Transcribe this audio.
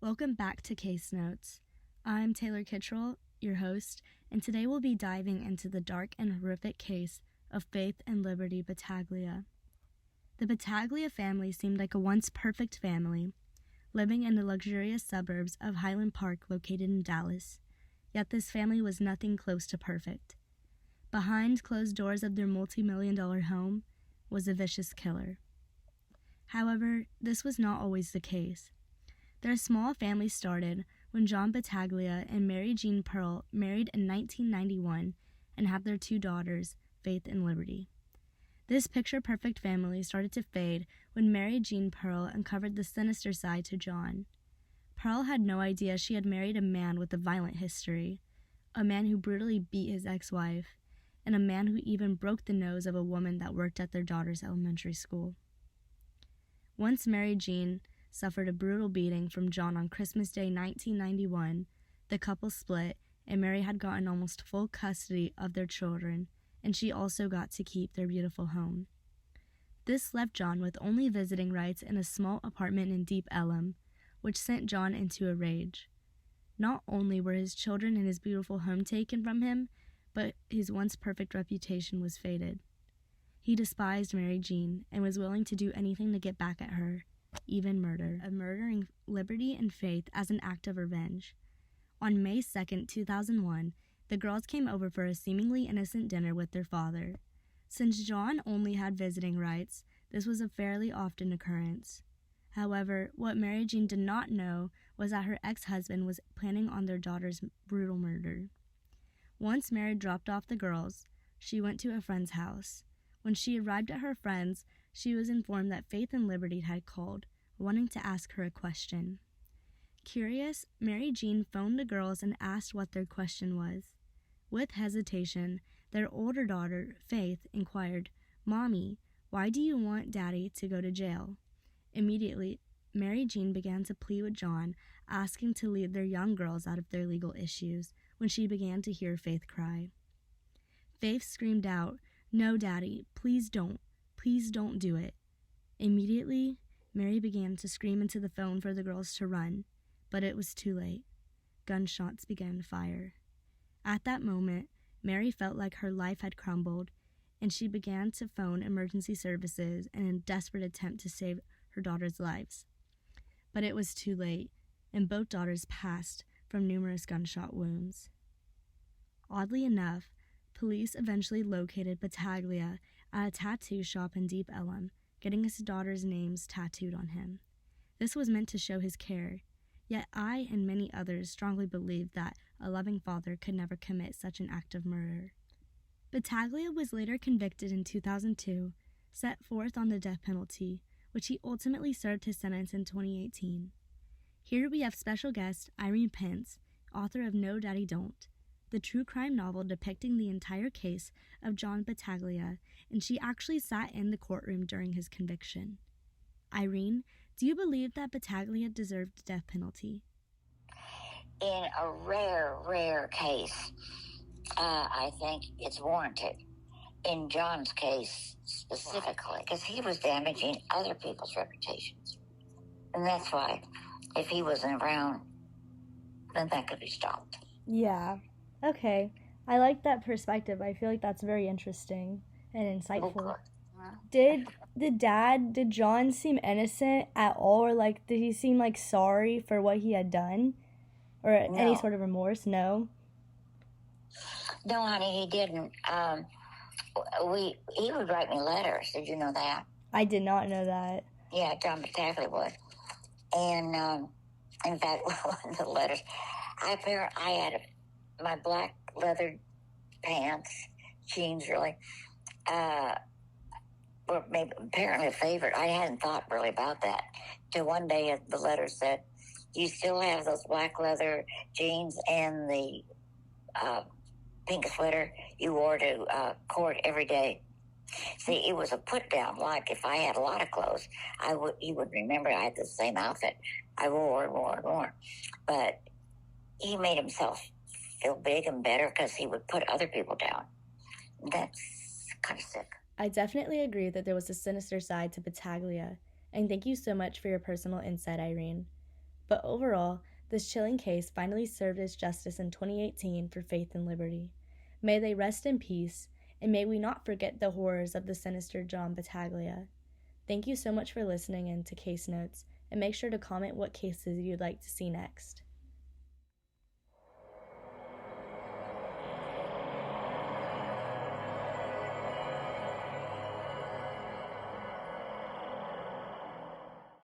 Welcome back to Case Notes. I'm Taylor Kittrell, your host, and today we'll be diving into the dark and horrific case of Faith and Liberty Battaglia. The Battaglia family seemed like a once perfect family, living in the luxurious suburbs of Highland Park located in Dallas, yet this family was nothing close to perfect. Behind closed doors of their multi-million-dollar home was a vicious killer. However, this was not always the case. Their small family started when John Battaglia and Mary Jean Pearl married in 1991 and had their two daughters, Faith and Liberty. This picture-perfect family started to fade when Mary Jean Pearl uncovered the sinister side to John. Pearl had no idea she had married a man with a violent history, a man who brutally beat his ex-wife, and a man who even broke the nose of a woman that worked at their daughter's elementary school. Once Mary Jean suffered a brutal beating from John on Christmas Day 1991, the couple split, and Mary had gotten almost full custody of their children, and she also got to keep their beautiful home. This left John with only visiting rights in a small apartment in Deep Ellum, which sent John into a rage. Not only were his children and his beautiful home taken from him, but his once perfect reputation was faded. He despised Mary Jean and was willing to do anything to get back at her, even murder, of murdering Liberty and Faith as an act of revenge. On May 2, 2001, the girls came over for a seemingly innocent dinner with their father. Since John only had visiting rights, this was a fairly often occurrence. However, what Mary Jean did not know was that her ex-husband was planning on their daughter's brutal murder. Once Mary dropped off the girls, she went to a friend's house. When she arrived at her friend's, she was informed that Faith and Liberty had called, wanting to ask her a question. Curious, Mary Jean phoned the girls and asked what their question was. With hesitation, their older daughter, Faith, inquired, "Mommy, why do you want Daddy to go to jail?" Immediately, Mary Jean began to plead with John, asking to leave their young girls out of their legal issues, when she began to hear Faith cry. Faith screamed out, "No, Daddy, please don't. Please don't do it." Immediately, Mary began to scream into the phone for the girls to run, but it was too late. Gunshots began to fire. At that moment, Mary felt like her life had crumbled, and she began to phone emergency services in a desperate attempt to save her daughters' lives. But it was too late, and both daughters passed from numerous gunshot wounds. Oddly enough, police eventually located Battaglia at a tattoo shop in Deep Ellum, getting his daughter's names tattooed on him. This was meant to show his care, yet I and many others strongly believed that a loving father could never commit such an act of murder. Battaglia was later convicted in 2002, set forth on the death penalty, which he ultimately served his sentence in 2018. Here we have special guest Irene Pence, author of No Daddy Don't, the true crime novel depicting the entire case of John Battaglia, and she actually sat in the courtroom during his conviction. Irene, do you believe that Battaglia deserved the death penalty? In a rare case, I think it's warranted. In John's case specifically, because he was damaging other people's reputations. And that's why, if he wasn't around, then that could be stopped. Yeah. Okay. I like that perspective. I feel like that's very interesting and insightful. Did John seem innocent at all, or did he seem sorry for what he had done? Or any sort of remorse? No? No, honey, he didn't. He would write me letters. Did you know that? I did not know that. Yeah, John Battaglia would. And, in fact, one of the letters, I had my black leather pants, jeans really, were maybe apparently a favorite. I hadn't thought really about that. Till one day the letter said, "You still have those black leather jeans and the pink sweater you wore to court every day." See, it was a put down. Like if I had a lot of clothes, you would remember I had the same outfit. I wore. But he made himself feel big and better because he would put other people down. That's kind of sick. I definitely agree that there was a sinister side to Battaglia, and thank you so much for your personal insight, Irene. But overall, this chilling case finally served its justice in 2018 for Faith and Liberty. May they rest in peace, and may we not forget the horrors of the sinister John Battaglia. Thank you so much for listening in to Case Notes, and make sure to comment what cases you'd like to see next.